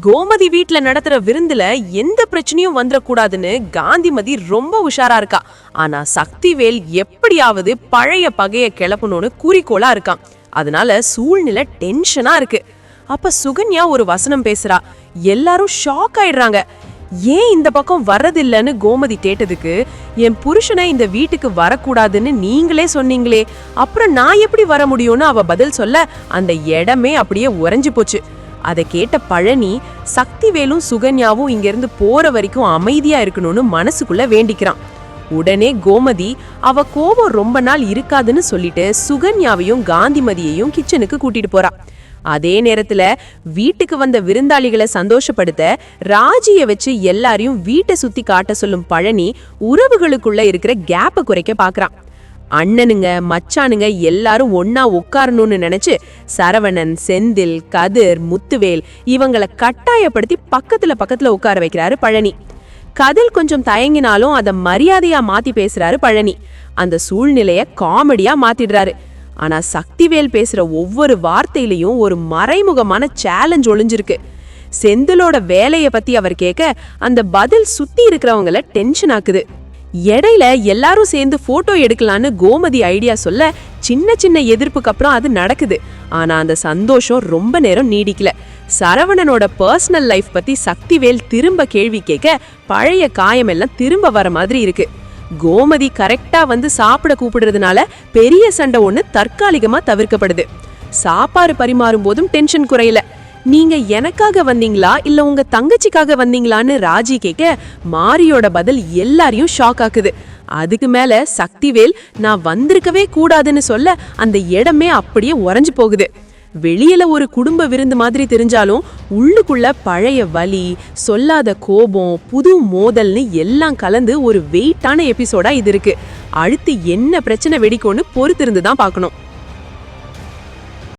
கோமதி வீட்ல நடத்துற விருந்துல எந்த பிரச்சனையும் வந்துடக்கூடாதுன்னு காந்திமதி ரொம்ப உஷாரா இருக்கா. ஆனா சக்திவேல் எப்படியாவது பழைய பகைய கிளப்பணும்னு குறிக்கோளா இருக்கான். அதனால சூழ்நிலை டென்ஷனா இருக்கு. அப்ப சுகன்யா ஒரு வசனம் பேசுறா. எல்லாரும் ஷாக் ஆயிடுறாங்க. ஏன் இந்த பக்கம் வர்றதில்லன்னு கோமதி கேட்டதுக்கு, என் புருஷனை இந்த வீட்டுக்கு வரக்கூடாதுன்னு நீங்களே சொன்னீங்களே, அப்புறம் நான் எப்படி வர முடியும்னு அவ பதில் சொல்ல அந்த இடமே அப்படியே உறைஞ்சு போச்சு. அதை கேட்ட பழனி சக்திவேலும் சுகன்யாவும் இங்கிருந்து போற வரைக்கும் அமைதியா இருக்கணும்னு மனசுக்குள்ள வேண்டிக்கிறான். உடனே கோமதி அவ கோபம் ரொம்ப நாள் இருக்காதுன்னு சொல்லிட்டு சுகன்யாவையும் காந்திமதியையும் கிச்சனுக்கு கூட்டிட்டு போறா. அதே நேரத்துல வீட்டுக்கு வந்த விருந்தாளிகளை சந்தோஷப்படுத்த ராஜிய வச்சு எல்லாரையும் வீட்டை சுத்தி காட்ட சொல்லும் பழனி உறவுகளுக்குள்ள இருக்கிற கேப்பை குறைக்க பாக்குறான். அண்ணனுங்க மச்சானுங்க எல்லாரும் ஒன்னா உட்காரணும்னு நினைச்சு சரவணன், செந்தில், கதிர், முத்துவேல் இவங்களை கட்டாயப்படுத்தி பக்கத்துல உட்கார வைக்கிறாரு பழனி. கதில் கொஞ்சம் தயங்கினாலும் அதை மரியாதையா மாத்தி பேசுறாரு பழனி. அந்த சூழ்நிலைய காமெடியா மாத்திடுறாரு. ஆனா சக்திவேல் பேசுற ஒவ்வொரு வார்த்தையிலையும் ஒரு மறைமுகமான சேலஞ்ச் ஒளிஞ்சிருக்கு. செந்திலோட வேலைய பத்தி அவர் கேட்க அந்த பதில் சுத்தி இருக்கிறவங்கள டென்ஷன் ஆக்குது. இடையில எல்லாரும் சேர்ந்து போட்டோ எடுக்கலான்னு கோமதி ஐடியா சொல்ல சின்ன எதிர்ப்புக்கு அப்புறம் அது நடக்குது. ஆனா அந்த சந்தோஷம் ரொம்ப நேரம் நீடிக்கல. சரவணனோட பர்சனல் லைஃப் பத்தி சக்திவேல் திரும்ப கேள்வி கேட்க பழைய காயம் எல்லாம் திரும்ப வர மாதிரி இருக்கு. கோமதி கரெக்டா வந்து சாப்பிட கூப்பிடுறதுனால பெரிய சண்டை ஒண்ணு தற்காலிகமா தவிர்க்கப்படுது. சாப்பாடு பரிமாறும் போதும் டென்ஷன் குறையல. நீங்க எனக்காக வந்தீங்களா இல்ல உங்க தங்கச்சிக்காக வந்தீங்களான்னு ராஜி கேட்க மாரியோட பதில் எல்லாரையும் ஷாக் ஆக்குது. அதுக்கு மேல சக்திவேல் நான் வந்திருக்கவே கூடாதுன்னு சொல்ல அந்த இடமே அப்படியே உறைஞ்சு போகுது. வெளியில ஒரு குடும்ப விருந்து மாதிரி தெரிஞ்சாலும் உள்ளுக்குள்ள பழைய வலி, சொல்லாத கோபம், புது மோதல்னு எல்லாம் கலந்து ஒரு வெயிட்டான எபிசோடா இது இருக்கு. அடுத்து என்ன பிரச்சனை வெடிக்கும்னு பொறுத்திருந்து தான் பார்க்கணும்.